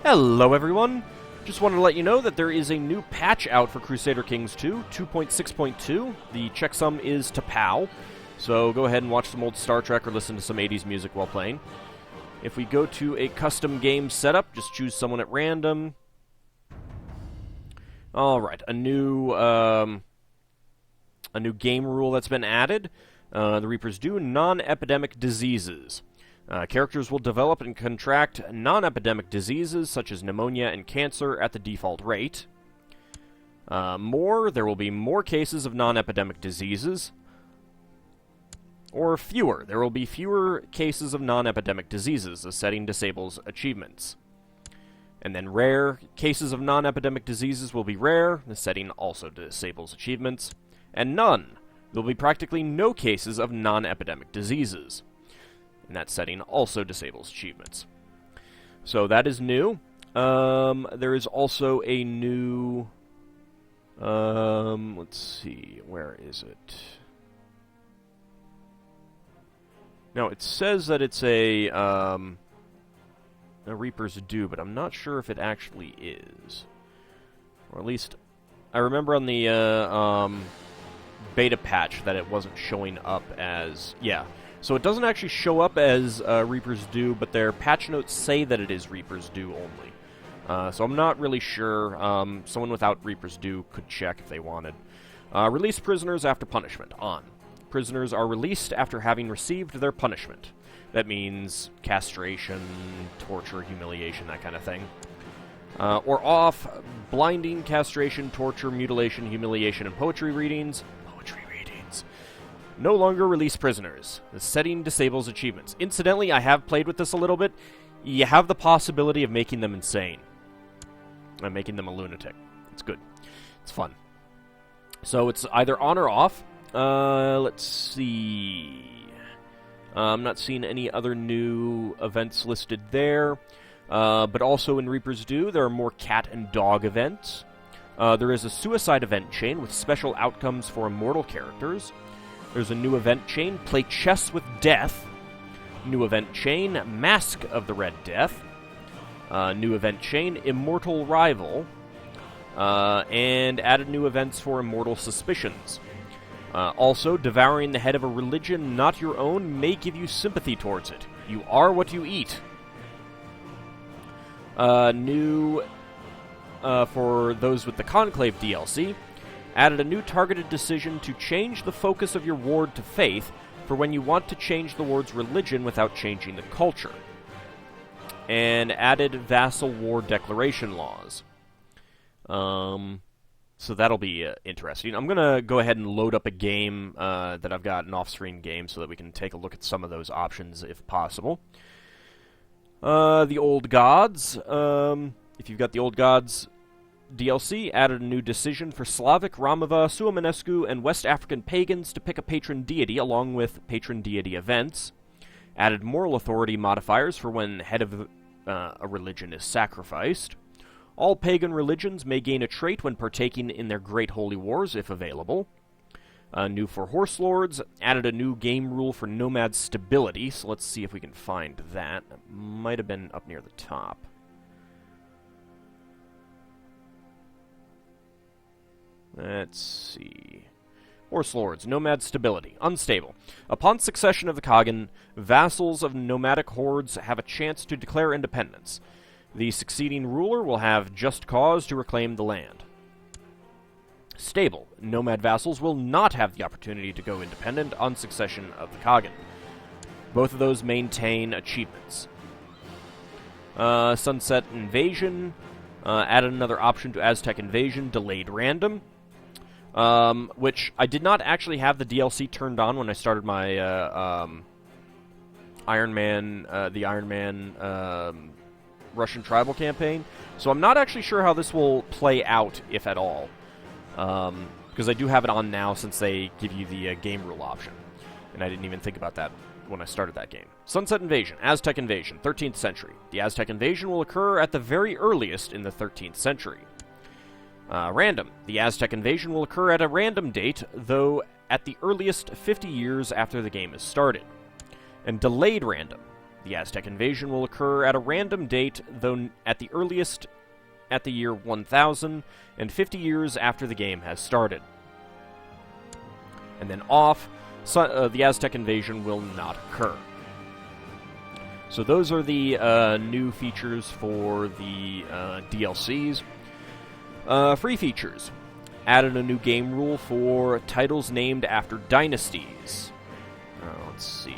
Hello everyone! Just wanted to let you know that there is a new patch out for Crusader Kings 2, 2.6.2. The checksum is TPOW, so go ahead and watch some old Star Trek or listen to some 80s music while playing. If we go to a custom game setup, just choose someone at random. Alright, a new game rule that's been added. The Reapers do non-epidemic diseases. Characters will develop and contract non-epidemic diseases such as pneumonia and cancer at the default rate. There will be more cases of non-epidemic diseases. Or fewer. There will be fewer cases of non-epidemic diseases. The setting disables achievements. And then rare cases of non-epidemic diseases will be rare. The setting also disables achievements. And none. There will be practically no cases of non-epidemic diseases. And that setting also disables achievements. So that is new. There is also a new... let's see, where is it? No, it says that it's a Reaper's Due, but I'm not sure if it actually is. Or at least, I remember on the beta patch that it wasn't showing up as... Yeah. So it doesn't actually show up as Reaper's Due, but their patch notes say that it is Reaper's Due only. So I'm not really sure. Someone without Reaper's Due could check if they wanted. Release prisoners after punishment. On. Prisoners are released after having received their punishment. That means castration, torture, humiliation, that kind of thing. Or off. Blinding, castration, torture, mutilation, humiliation, and poetry readings. No longer release prisoners. The setting disables achievements. Incidentally, I have played with this a little bit. You have the possibility of making them insane. And making them a lunatic. It's good. It's fun. So it's either on or off. Let's see. I'm not seeing any other new events listed there. But also in Reaper's Due, there are more cat and dog events. There is a suicide event chain with special outcomes for immortal characters. There's a new event chain, Play Chess with Death. New event chain, Mask of the Red Death. New event chain, Immortal Rival. And added new events for Immortal Suspicions. Also, devouring the head of a religion not your own may give you sympathy towards it. You are what you eat. New, for those with the Conclave DLC, added a new targeted decision to change the focus of your ward to faith for when you want to change the ward's religion without changing the culture. And added vassal war declaration laws. So that'll be interesting. I'm going to go ahead and load up a game that I've got, an off-screen game, so that we can take a look at some of those options if possible. The Old Gods. If you've got the Old Gods DLC, added a new decision for Slavic, Ramava, Suamenescu, and West African pagans to pick a patron deity along with patron deity events. Added moral authority modifiers for when head of a religion is sacrificed. All pagan religions may gain a trait when partaking in their great holy wars, if available. New for Horse Lords, added a new game rule for nomad stability, so let's see if we can find that. It might have been up near the top. Let's see. Horse Lords, Nomad Stability. Unstable. Upon succession of the Kagan, vassals of nomadic hordes have a chance to declare independence. The succeeding ruler will have just cause to reclaim the land. Stable. Nomad vassals will not have the opportunity to go independent on succession of the Kagan. Both of those maintain achievements. Sunset Invasion. Added another option to Aztec Invasion, Delayed Random. Which I did not actually have the DLC turned on when I started my Iron Man Russian Tribal campaign. So I'm not actually sure how this will play out, if at all. Because I do have it on now since they give you the game rule option. And I didn't even think about that when I started that game. Sunset Invasion, Aztec Invasion, 13th century. The Aztec Invasion will occur at the very earliest in the 13th century. Random. The Aztec Invasion will occur at a random date, though at the earliest 50 years after the game is started. And Delayed Random. The Aztec invasion will occur at a random date, though at the earliest at the year 1000, and 50 years after the game has started. And then off, the Aztec invasion will not occur. So those are the new features for the DLCs. Free features. Added a new game rule for titles named after dynasties. Let's see.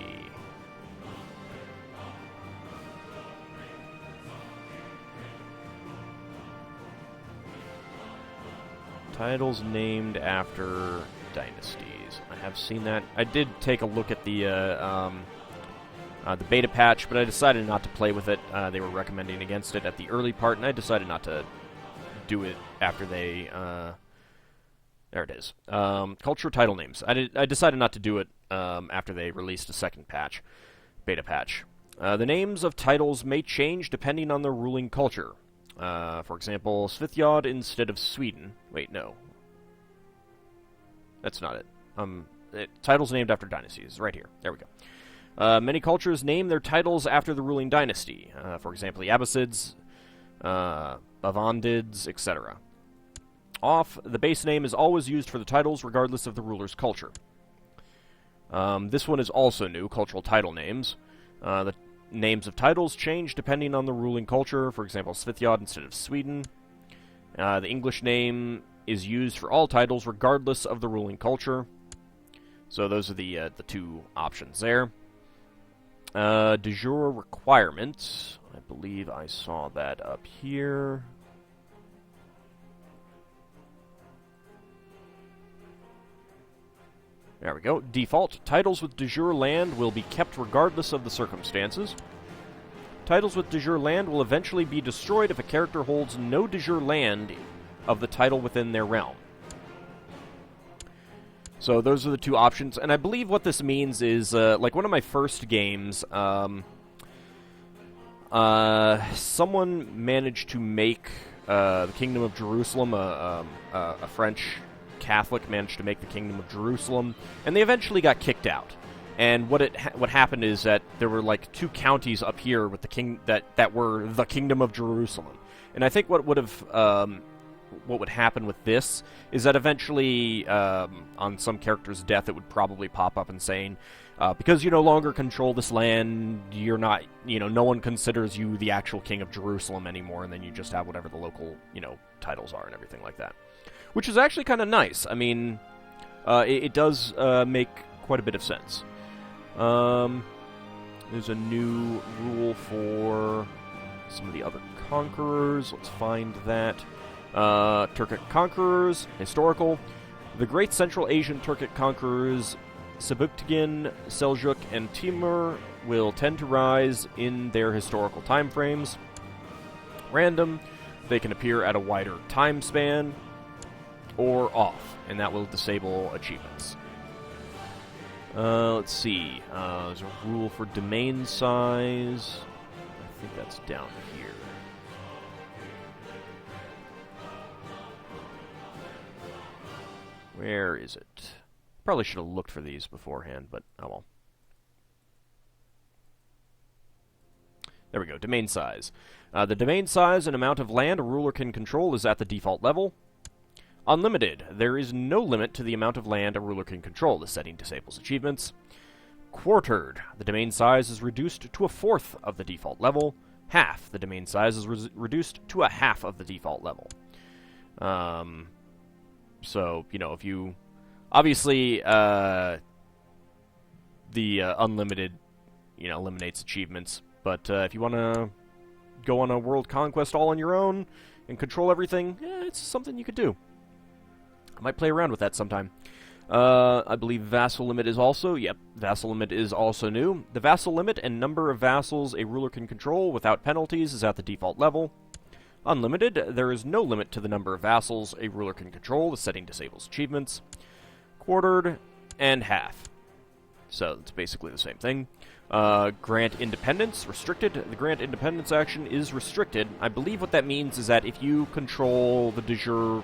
Titles named after dynasties. I have seen that. I did take a look at the beta patch, but I decided not to play with it. They were recommending against it at the early part, and I decided not to do it after they... there it is. Culture title names. I decided not to do it after they released a second patch, beta patch. The names of titles may change depending on their ruling culture. For example, Svithjod instead of Sweden. Wait, no. That's not it. Titles named after dynasties. Right here. There we go. Many cultures name their titles after the ruling dynasty. For example, the Abbasids, Bavandids, etc. Off, the base name is always used for the titles regardless of the ruler's culture. This one is also new, cultural title names. The names of titles change depending on the ruling culture. For example, Svithjod instead of Sweden. The English name is used for all titles regardless of the ruling culture. So those are the two options there. De jure requirements. I believe I saw that up here. There we go. Default. Titles with de jure land will be kept regardless of the circumstances. Titles with de jure land will eventually be destroyed if a character holds no de jure land of the title within their realm. So those are the two options, and I believe what this means is, like one of my first games, someone managed to make the Kingdom of Jerusalem, a French Catholic managed to make the Kingdom of Jerusalem, and they eventually got kicked out. And what happened is that there were like two counties up here with the that were the Kingdom of Jerusalem. And I think what would happen with this is that eventually, on some character's death, it would probably pop up and saying, because you no longer control this land, you're not, no one considers you the actual King of Jerusalem anymore, and then you just have whatever the local, titles are and everything like that. Which is actually kind of nice. I mean, it does make quite a bit of sense. There's a new rule for some of the other conquerors. Let's find that. Turkic conquerors, historical. The great Central Asian Turkic conquerors, Sebüktigin, Seljuk, and Timur, will tend to rise in their historical time frames. Random. They can appear at a wider time span. Or off, and that will disable achievements. Let's see. There's a rule for domain size. I think that's down here. Where is it? Probably should have looked for these beforehand, but oh well. There we go, domain size. The domain size and amount of land a ruler can control is at the default level. Unlimited. There is no limit to the amount of land a ruler can control. The setting disables achievements. Quartered. The domain size is reduced to a fourth of the default level. Half. The domain size is reduced to a half of the default level. So, if you... Obviously, the unlimited, eliminates achievements. But if you want to go on a world conquest all on your own and control everything, it's something you could do. I might play around with that sometime. I believe vassal limit is also... Yep, vassal limit is also new. The vassal limit and number of vassals a ruler can control without penalties is at the default level. Unlimited, there is no limit to the number of vassals a ruler can control. The setting disables achievements. Quartered and half. So it's basically the same thing. Grant independence, restricted. The grant independence action is restricted. I believe what that means is that if you control the de jure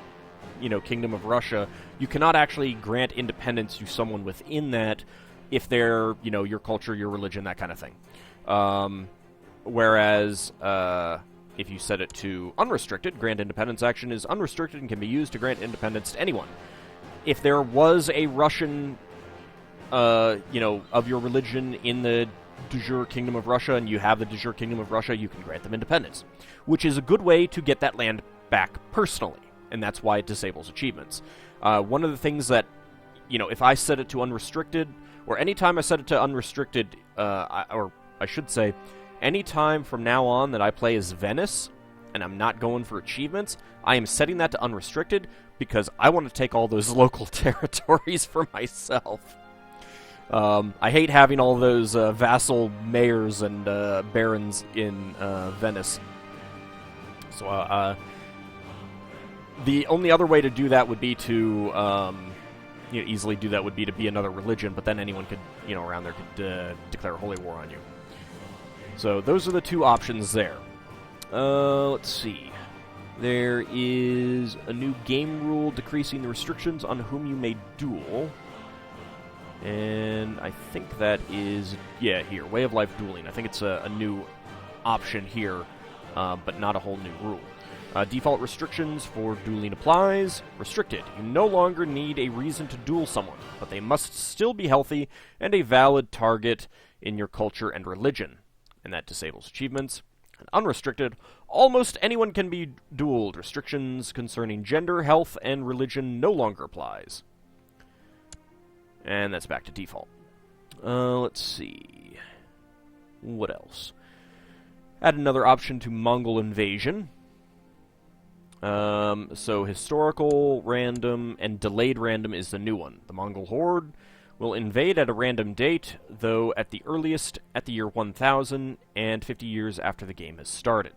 Kingdom of Russia, you cannot actually grant independence to someone within that if they're, your culture, your religion, that kind of thing. Whereas if you set it to unrestricted, grant independence action is unrestricted and can be used to grant independence to anyone. If there was a Russian, of your religion in the de jure Kingdom of Russia, and you have the de jure Kingdom of Russia, you can grant them independence, which is a good way to get that land back personally, and that's why it disables achievements. One of the things that, if I set it to unrestricted, or anytime I set it to unrestricted, or I should say, anytime from now on that I play as Venice, and I'm not going for achievements, I am setting that to unrestricted, because I want to take all those local territories for myself. I hate having all those vassal mayors and barons in Venice. So the only other way to do that would be to easily do that would be to be another religion, but then anyone could, around there could declare a holy war on you. So those are the two options there. Let's see. There is a new game rule decreasing the restrictions on whom you may duel. And I think that is, here, Way of Life Dueling. I think it's a new option here, but not a whole new rule. Default restrictions for dueling applies. Restricted. You no longer need a reason to duel someone, but they must still be healthy and a valid target in your culture and religion. And that disables achievements. And unrestricted. Almost anyone can be dueled. Restrictions concerning gender, health, and religion no longer applies. And that's back to default. Let's see. What else? Add another option to Mongol invasion. So historical, random, and delayed random is the new one. The Mongol horde will invade at a random date, though at the earliest at the year 1000 and 50 years after the game has started.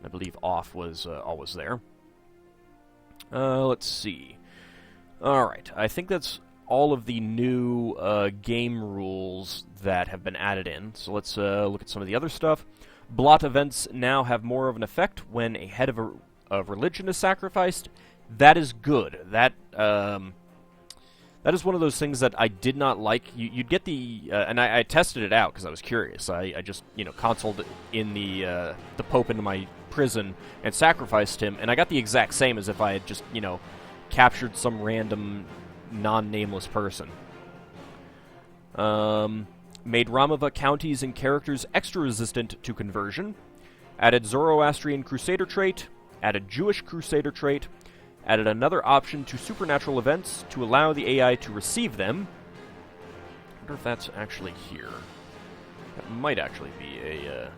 I believe off was always there. Let's see. Alright, I think that's all of the new game rules that have been added in. So let's look at some of the other stuff. Blot events now have more of an effect when a head of religion is sacrificed. That is good. That is one of those things that I did not like. You'd get the... and I tested it out because I was curious. I just, consoled in the Pope into my prison and sacrificed him, and I got the exact same as if I had just, captured some random non-nameless person. Made Ramava counties and characters extra resistant to conversion. Added Zoroastrian Crusader trait. Added Jewish Crusader trait. Added another option to supernatural events to allow the AI to receive them. I wonder if that's actually here. That might actually be a...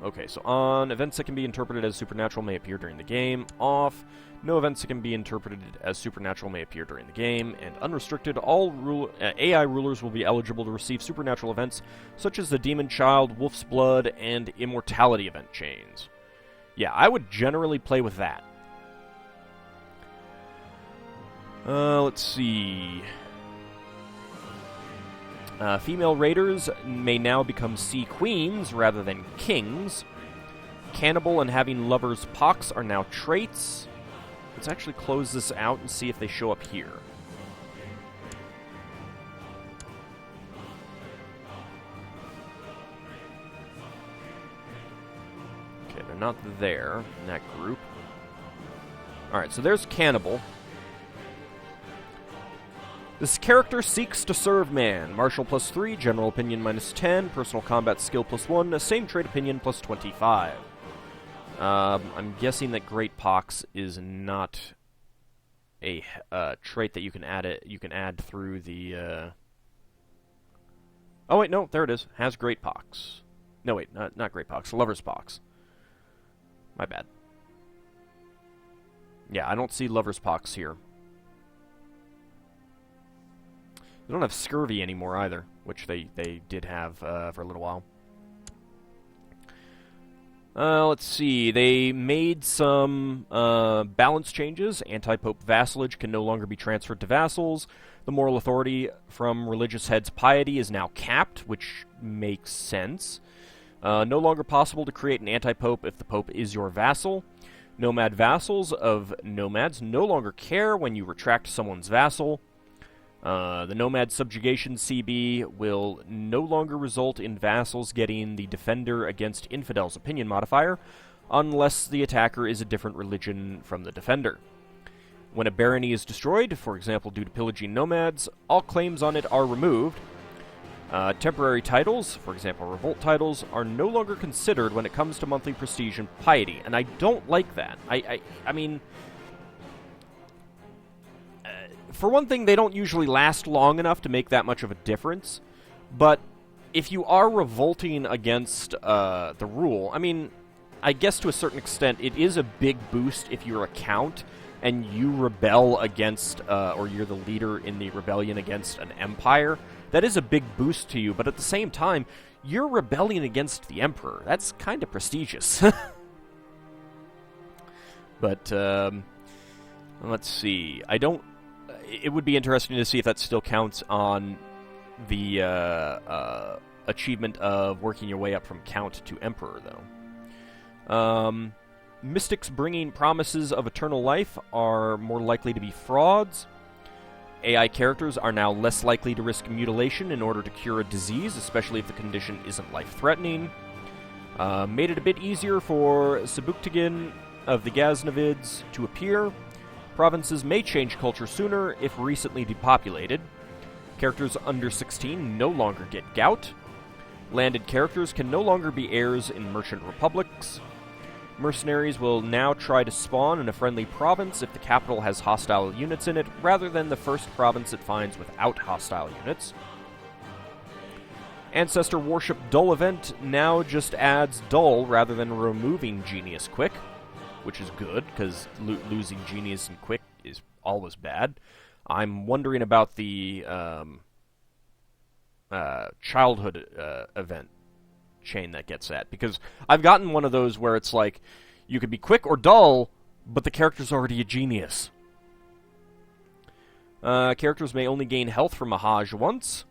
Okay, so on, events that can be interpreted as supernatural may appear during the game. Off, no events that can be interpreted as supernatural may appear during the game. And unrestricted, all AI rulers will be eligible to receive supernatural events, such as the Demon Child, Wolf's Blood, and Immortality event chains. Yeah, I would generally play with that. Let's see... female raiders may now become sea queens rather than kings. Cannibal and having lover's pox are now traits. Let's actually close this out and see if they show up here. Okay, they're not there in that group. Alright, so there's Cannibal. This character seeks to serve man. Martial +3, general opinion -10, personal combat skill +1, same trait opinion +25. I'm guessing that Great Pox is not a trait that you can add through the. Oh wait, no, there it is. Has Great Pox. No wait, not Great Pox. Lover's Pox. My bad. Yeah, I don't see Lover's Pox here. They don't have Scurvy anymore either, which they did have for a little while. Let's see. They made some balance changes. Anti-Pope vassalage can no longer be transferred to vassals. The moral authority from religious heads' piety is now capped, which makes sense. No longer possible to create an anti-Pope if the Pope is your vassal. Nomad vassals of nomads no longer care when you retract someone's vassal. The Nomad Subjugation CB will no longer result in vassals getting the Defender against Infidels opinion modifier, unless the attacker is a different religion from the Defender. When a barony is destroyed, for example due to pillaging nomads, all claims on it are removed. Temporary titles, for example revolt titles, are no longer considered when it comes to monthly prestige and piety, and I don't like that. I mean... For one thing, they don't usually last long enough to make that much of a difference, but if you are revolting against the rule, I mean, I guess to a certain extent, it is a big boost if you're a count and you rebel against, or you're the leader in the rebellion against an empire. That is a big boost to you, but at the same time, you're rebelling against the emperor. That's kind of prestigious. But, let's see. It would be interesting to see if that still counts on the achievement of working your way up from Count to Emperor, though. Mystics bringing promises of eternal life are more likely to be frauds. AI characters are now less likely to risk mutilation in order to cure a disease, especially if the condition isn't life-threatening. Made it a bit easier for Sebuktigin of the Ghaznavids to appear. Provinces may change culture sooner if recently depopulated. Characters under 16 no longer get gout. Landed characters can no longer be heirs in merchant republics. Mercenaries will now try to spawn in a friendly province if the capital has hostile units in it, rather than the first province it finds without hostile units. Ancestor Worship Dull event now just adds Dull rather than removing Genius Quick, which is good, because losing Genius and Quick is always bad. I'm wondering about the childhood event chain that gets that, because I've gotten one of those where it's like, you could be quick or dull, but the character's already a genius. Characters may only gain health from a Hajj once.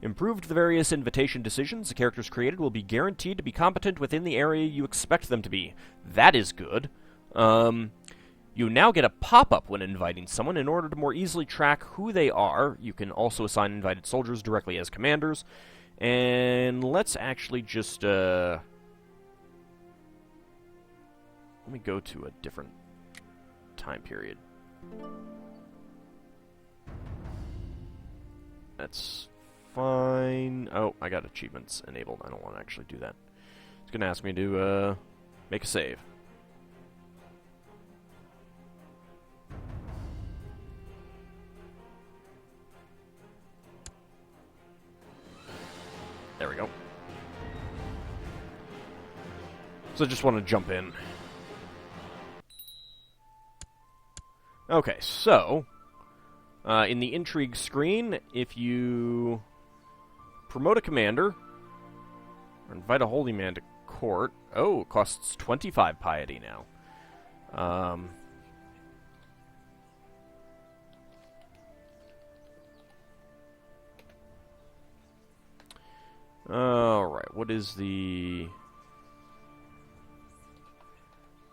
Improved the various invitation decisions the characters created will be guaranteed to be competent within the area you expect them to be. That is good. You now get a pop-up when inviting someone in order to more easily track who they are. You can also assign invited soldiers directly as commanders. And let's actually just, let me go to a different time period. That's fine. Oh, I got achievements enabled. I don't want to actually do that. It's going to ask me to make a save. There we go. So I just want to jump in. Okay, so in the intrigue screen, if you promote a commander or invite a holy man to court, oh, it costs 25 piety now. Alright, what is the...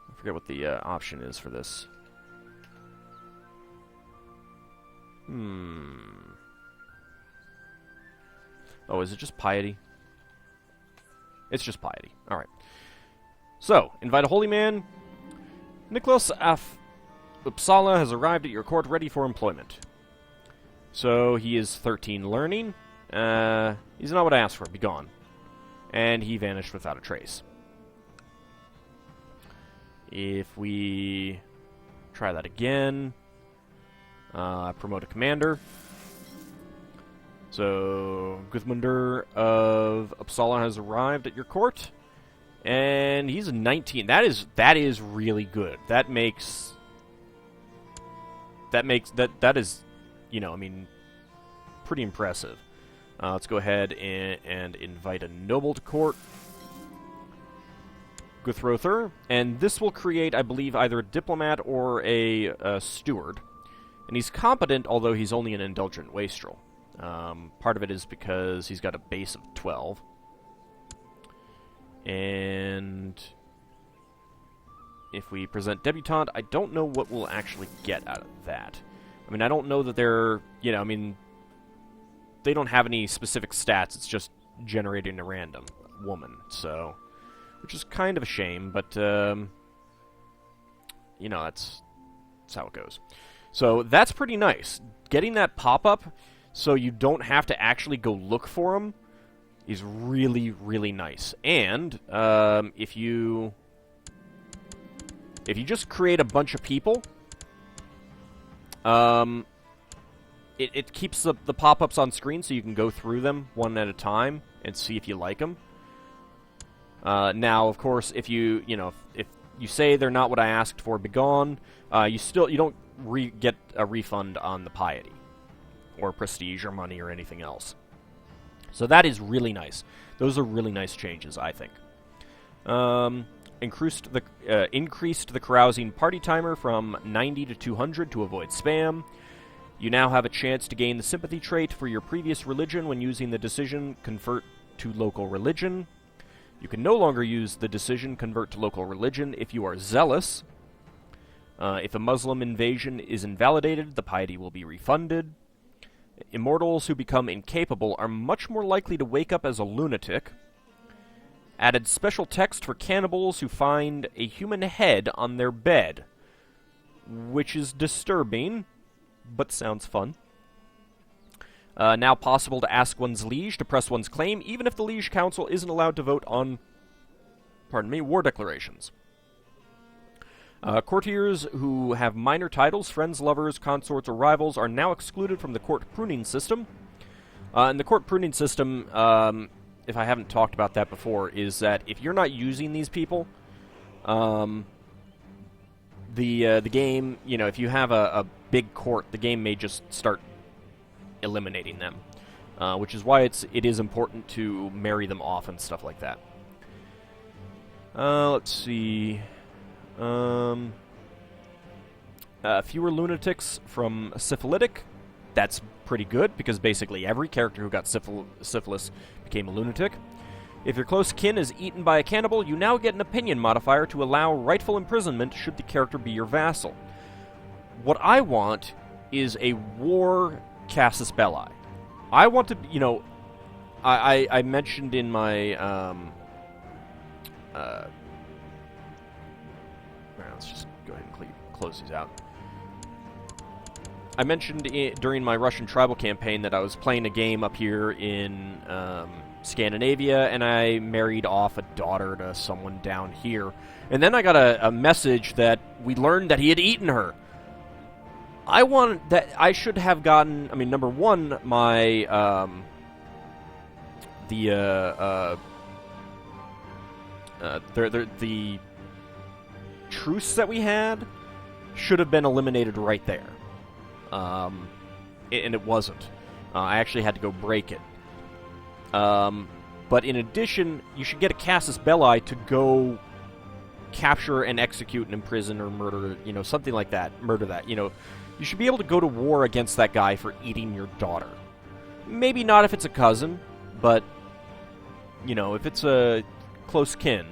I forget what the option is for this. Oh, is it just piety? It's just piety. Alright. So, invite a holy man. Nicholas F. Uppsala has arrived at your court ready for employment. So, he is 13 learning. He's not what I asked for. Be gone. And he vanished without a trace. If we try that again, promote a commander. So, Gudmundur of Uppsala has arrived at your court, and he's 19. That is really good. That is, you know, I mean, pretty impressive. Let's go ahead and invite a noble to court. Guthrother, and this will create, I believe, either a diplomat or a steward. And he's competent, although he's only an indulgent wastrel. Part of it is because he's got a base of 12. And if we present Debutante, I don't know what we'll actually get out of that. I mean, I don't know that they're, I mean, they don't have any specific stats. It's just generating a random woman, so, which is kind of a shame, but, that's how it goes. So that's pretty nice. Getting that pop-up so you don't have to actually go look for them is really, really nice. And if you just create a bunch of people, it keeps the pop-ups on screen so you can go through them one at a time and see if you like them. Now, of course, if you say they're not what I asked for, begone, you don't get a refund on the piety or prestige or money or anything else. So that is really nice. Those are really nice changes, I think. Increased the carousing party timer from 90 to 200 to avoid spam. You now have a chance to gain the sympathy trait for your previous religion when using the decision convert to local religion. You can no longer use the decision convert to local religion if you are zealous. If a Muslim invasion is invalidated, the piety will be refunded. Immortals who become incapable are much more likely to wake up as a lunatic. Added special text for cannibals who find a human head on their bed, which is disturbing, but sounds fun. Now possible to ask one's liege to press one's claim, even if the liege council isn't allowed to vote on, war declarations. Courtiers who have minor titles, friends, lovers, consorts, or rivals are now excluded from the court pruning system. And the court pruning system, if I haven't talked about that before, is that if you're not using these people, the game, if you have a big court, the game may just start eliminating them, which is why it is important to marry them off and stuff like that. Let's see. Fewer lunatics from syphilitic. That's pretty good, because basically every character who got syphilis became a lunatic. If your close kin is eaten by a cannibal, you now get an opinion modifier to allow rightful imprisonment should the character be your vassal. What I want is a war casus belli. I want to, I mentioned in my, let's just go ahead and close these out. I mentioned during my Russian tribal campaign that I was playing a game up here in Scandinavia, and I married off a daughter to someone down here. And then I got a message that we learned that he had eaten her. I should have gotten, number one, my, the truce that we had should have been eliminated right there. And it wasn't. I actually had to go break it. But in addition, you should get a casus belli to go capture and execute and imprison or murder, something like that. Murder that, You should be able to go to war against that guy for eating your daughter. Maybe not if it's a cousin, but, if it's a close kin.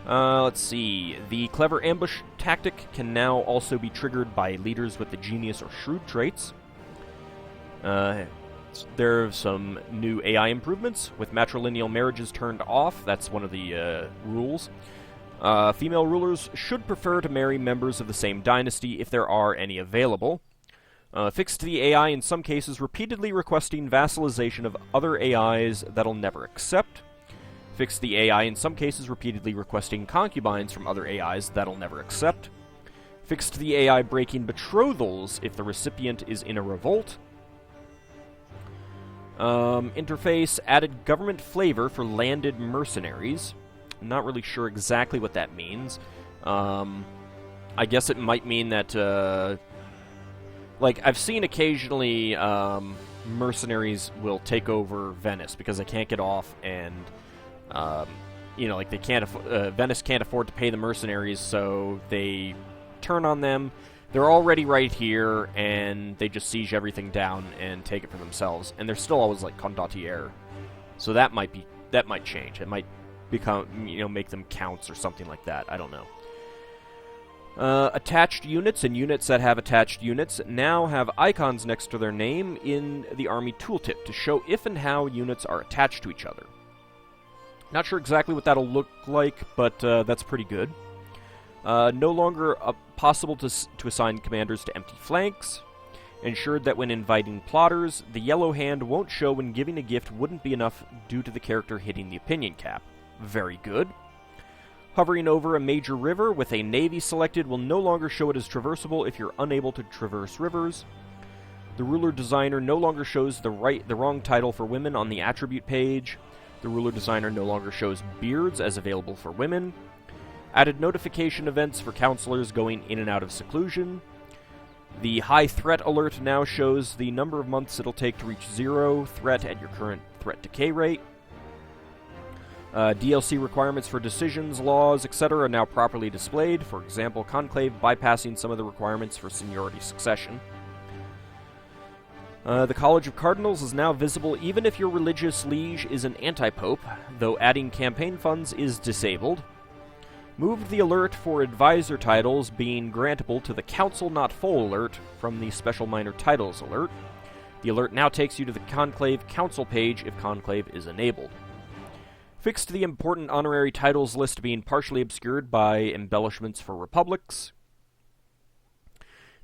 Let's see. The clever ambush tactic can now also be triggered by leaders with the genius or shrewd traits. There are some new AI improvements, with matrilineal marriages turned off. That's one of the rules. Female rulers should prefer to marry members of the same dynasty if there are any available. Fixed the AI in some cases repeatedly requesting vassalization of other AIs that'll never accept. Fixed the AI in some cases repeatedly requesting concubines from other AIs that'll never accept. Fixed the AI breaking betrothals if the recipient is in a revolt. Interface added government flavor for landed mercenaries. I'm not really sure exactly what that means. I guess it might mean that, I've seen occasionally mercenaries will take over Venice because they can't get off, and, they can't Venice can't afford to pay the mercenaries, so they turn on them. They're already right here, and they just siege everything down and take it for themselves. And they're still always like condottiere, so that might change. It might become, make them counts or something like that. I don't know. Attached units and units that have attached units now have icons next to their name in the Army tooltip to show if and how units are attached to each other. Not sure exactly what that'll look like, but that's pretty good. No longer possible to assign commanders to empty flanks. Ensured that when inviting plotters, the yellow hand won't show when giving a gift wouldn't be enough due to the character hitting the opinion cap. Very good. Hovering over a major river with a navy selected will no longer show it as traversable if you're unable to traverse rivers. The ruler designer no longer shows the wrong title for women on the attribute page. The ruler designer no longer shows beards as available for women. Added notification events for counselors going in and out of seclusion. The high threat alert now shows the number of months it'll take to reach 0 threat at your current threat decay rate. DLC requirements for decisions, laws, etc. are now properly displayed. For example, Conclave bypassing some of the requirements for seniority succession. The College of Cardinals is now visible even if your religious liege is an anti-pope, though adding campaign funds is disabled. Moved the alert for advisor titles being grantable to the Council Not Full alert from the Special Minor Titles alert. The alert now takes you to the Conclave Council page if Conclave is enabled. Fixed the important honorary titles list being partially obscured by embellishments for republics.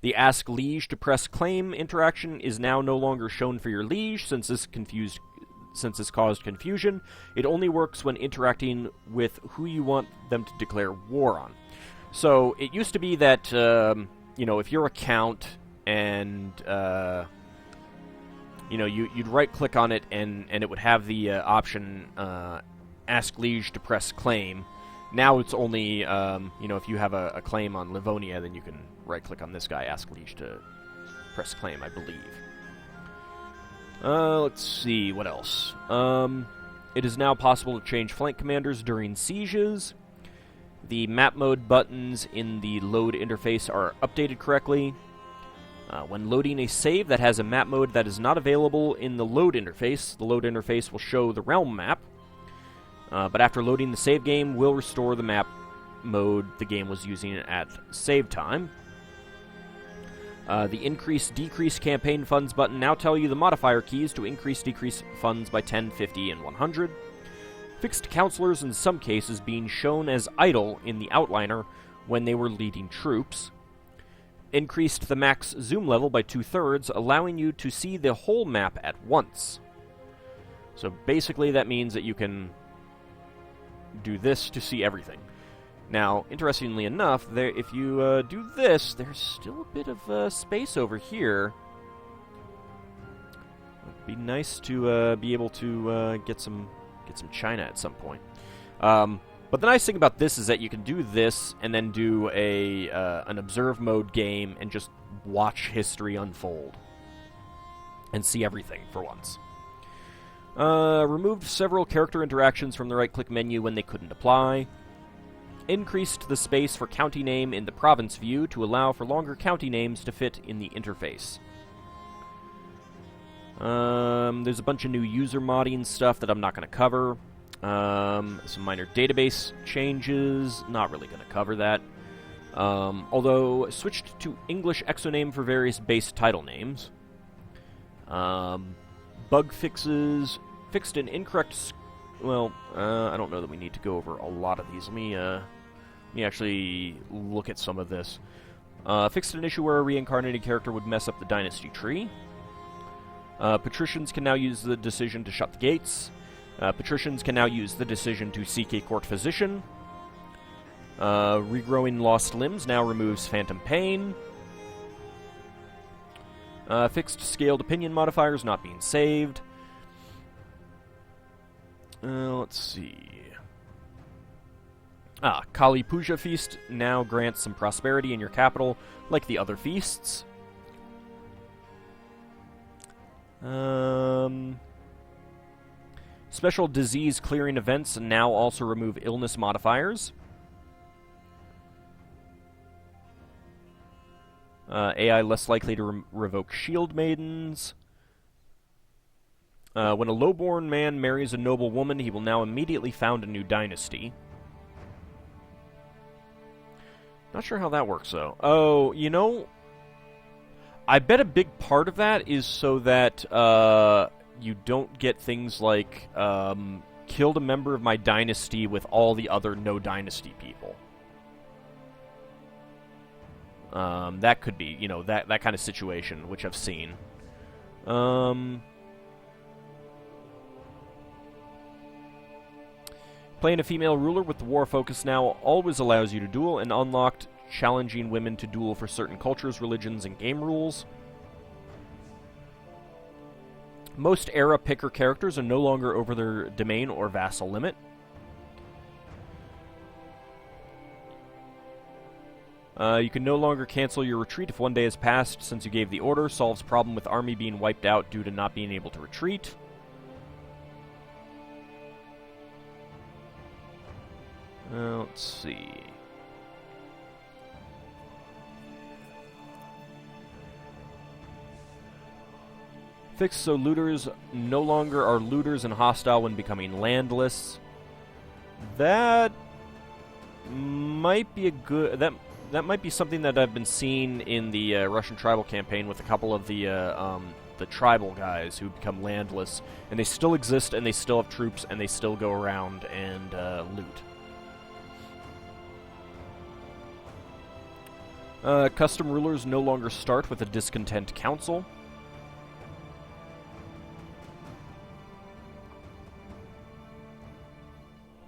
The Ask Liege to Press Claim interaction is now no longer shown for your liege since this caused confusion. It only works when interacting with who you want them to declare war on. So it used to be that if you're a count and you'd right click on it and it would have the option Ask Liege to Press Claim. Now it's only if you have a claim on Livonia, then you can right click on this guy, Ask Liege to Press Claim, I believe. Let's see, what else? It is now possible to change flank commanders during sieges. The map mode buttons in the load interface are updated correctly. When loading a save that has a map mode that is not available in the load interface will show the realm map. But after loading the save game, will restore the map mode the game was using at save time. The increase-decrease campaign funds button now tell you the modifier keys to increase-decrease funds by 10, 50, and 100. Fixed counselors in some cases being shown as idle in the outliner when they were leading troops. Increased the max zoom level by 2/3, allowing you to see the whole map at once. So basically that means that you can do this to see everything. Now, interestingly enough, if you do this, there's still a bit of space over here. It'd be nice to be able to get some China at some point. But the nice thing about this is that you can do this and then do an observe mode game and just watch history unfold and see everything for once. Removed several character interactions from the right-click menu when they couldn't apply. Increased the space for county name in the province view to allow for longer county names to fit in the interface. There's a bunch of new user modding stuff that I'm not going to cover. Some minor database changes, not really going to cover that. Although, switched to English exoname for various base title names. Bug fixes, fixed an incorrect... I don't know that we need to go over a lot of these. Let me actually look at some of this. Fixed an issue where a reincarnated character would mess up the dynasty tree. Patricians can now use the decision to shut the gates. Patricians can now use the decision to seek a court physician. Regrowing lost limbs now removes phantom pain. Fixed scaled opinion modifiers not being saved. Let's see. Kali Puja Feast now grants some prosperity in your capital, like the other feasts. Special disease clearing events now also remove illness modifiers. AI less likely to revoke shield maidens. When a lowborn man marries a noble woman, he will now immediately found a new dynasty. Not sure how that works, though. Oh, you know, I bet a big part of that is so that you don't get things like killed a member of my dynasty with all the other no dynasty people. That could be, you know, that kind of situation, which I've seen. Playing a female ruler with the war focus now always allows you to duel, and unlocked challenging women to duel for certain cultures, religions, and game rules. Most era picker characters are no longer over their domain or vassal limit. You can no longer cancel your retreat if 1 day has passed since you gave the order. Solves problem with army being wiped out due to not being able to retreat. Let's see. Fixed so looters no longer are looters and hostile when becoming landless. That might be a good... That might be something that I've been seeing in the Russian tribal campaign with a couple of the tribal guys who become landless, and they still exist, and they still have troops, and they still go around and loot. Custom rulers no longer start with a discontent council.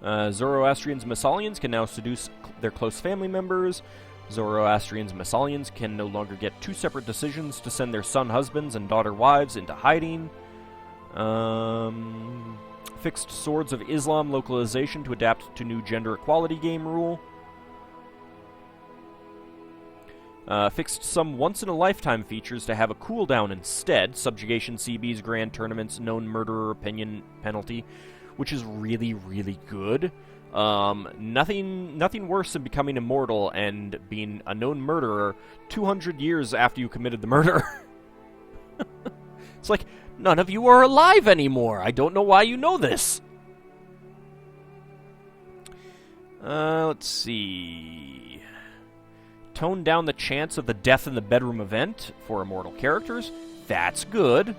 Zoroastrians and Massalians can now seduce their close family members. Zoroastrians and Massalians can no longer get two separate decisions to send their son husbands and daughter wives into hiding. Fixed Swords of Islam localization to adapt to new gender equality game rule. Fixed some once-in-a-lifetime features to have a cooldown instead. Subjugation CBs, grand tournaments, known murderer opinion penalty, which is really, really good. Nothing worse than becoming immortal and being a known murderer 200 years after you committed the murder. It's like, none of you are alive anymore. I don't know why you know this. Let's see. Tone down the chance of the death in the bedroom event for immortal characters. That's good.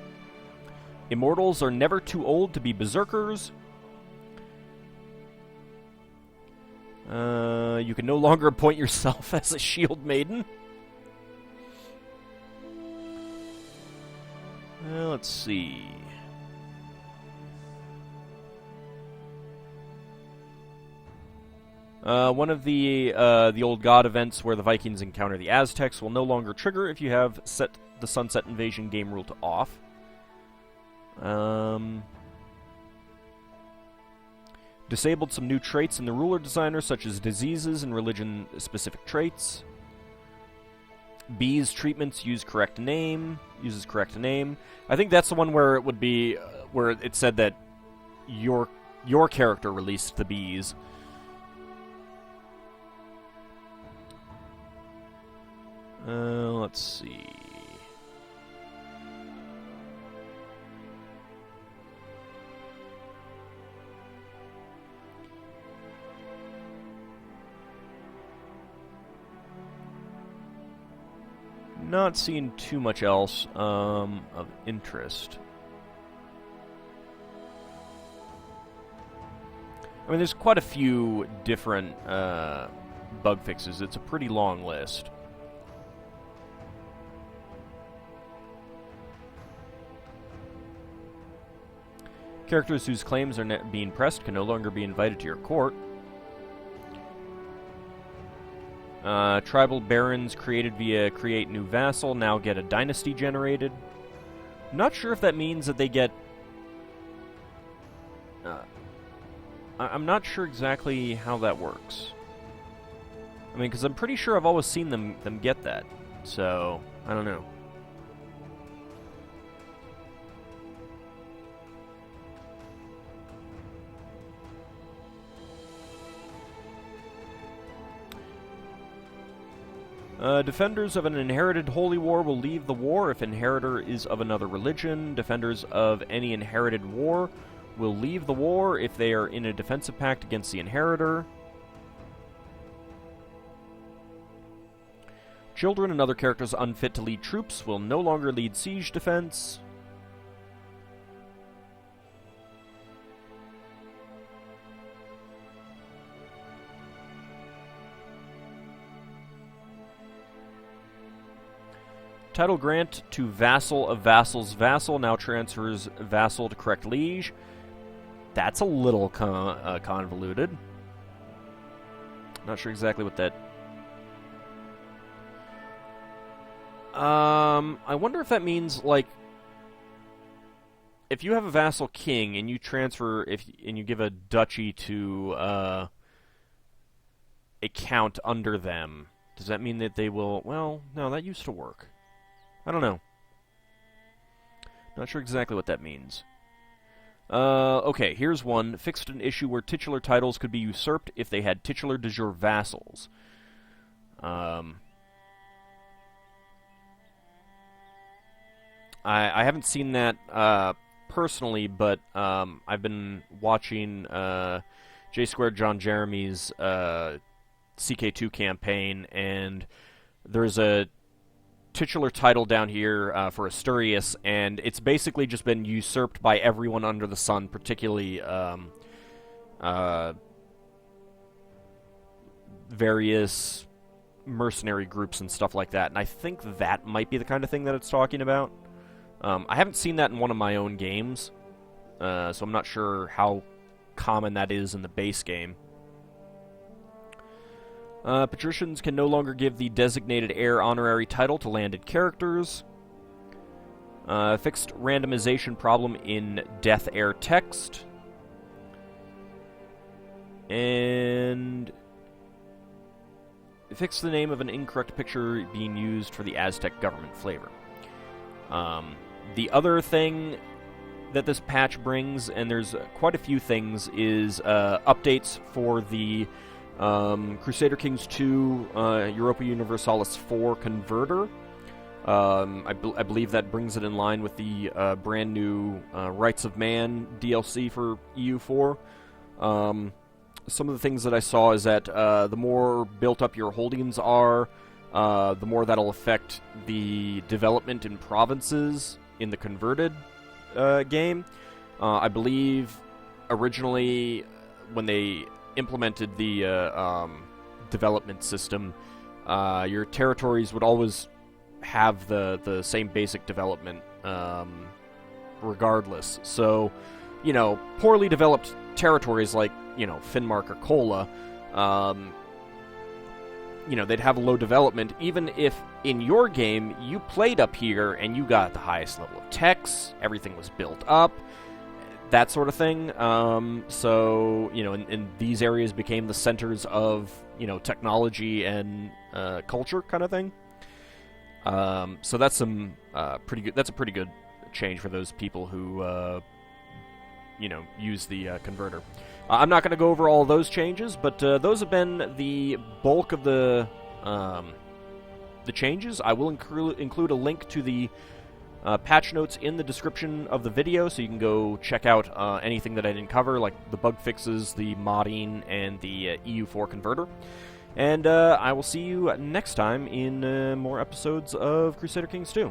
Immortals are never too old to be berserkers. You can no longer appoint yourself as a shield maiden. Let's see. One of the old god events where the Vikings encounter the Aztecs will no longer trigger if you have set the Sunset Invasion game rule to off. Disabled some new traits in the ruler designer, such as diseases and religion-specific traits. B's treatments uses correct name. I think that's the one where it would be where it said that your character released the bees. Let's see. Not seeing too much else of interest. I mean, there's quite a few different bug fixes. It's a pretty long list. Characters whose claims are being pressed can no longer be invited to your court. Tribal barons created via create new vassal now get a dynasty generated. Not sure if that means that they get... I'm not sure exactly how that works. I mean, because I'm pretty sure I've always seen them get that. So, I don't know. Defenders of an inherited holy war will leave the war if inheritor is of another religion. Defenders of any inherited war will leave the war if they are in a defensive pact against the inheritor. Children and other characters unfit to lead troops will no longer lead siege defense. Title grant to vassal of vassal's vassal now transfers vassal to correct liege. That's a little convoluted. Not sure exactly what that... I wonder if that means, like, if you have a vassal king and you transfer, and you give a duchy to a count under them, does that mean that they will... Well, no, that used to work. I don't know. Not sure exactly what that means. Okay, here's one. Fixed an issue where titular titles could be usurped if they had titular de jure vassals. I haven't seen that personally, but I've been watching J Squared John Jeremy's CK2 campaign, and there's a titular title down here for Asturias, and it's basically just been usurped by everyone under the sun, particularly various mercenary groups and stuff like that, and I think that might be the kind of thing that it's talking about. I haven't seen that in one of my own games, so I'm not sure how common that is in the base game. Patricians can no longer give the designated heir honorary title to landed characters. Fixed randomization problem in death heir text. And fixed the name of an incorrect picture being used for the Aztec government flavor. The other thing that this patch brings, and there's quite a few things, is updates for the Crusader Kings 2 Europa Universalis 4 converter. I believe that brings it in line with the brand new Rights of Man DLC for EU4. Some of the things that I saw is that the more built up your holdings are, the more that'll affect the development in provinces in the converted game. I believe originally when they implemented the development system, your territories would always have the same basic development regardless. So, you know, poorly developed territories like, you know, Finnmark or Kola, you know, they'd have low development, even if in your game you played up here and you got the highest level of techs, everything was built up, that sort of thing. So, you know, and these areas became the centers of, you know, technology and culture kind of thing. So that's some pretty good. That's a pretty good change for those people who, you know, use the converter. I'm not going to go over all those changes, but those have been the bulk of the changes. I will include a link to the patch notes in the description of the video, so you can go check out anything that I didn't cover, like the bug fixes, the modding, and the EU4 converter. And I will see you next time in more episodes of Crusader Kings 2.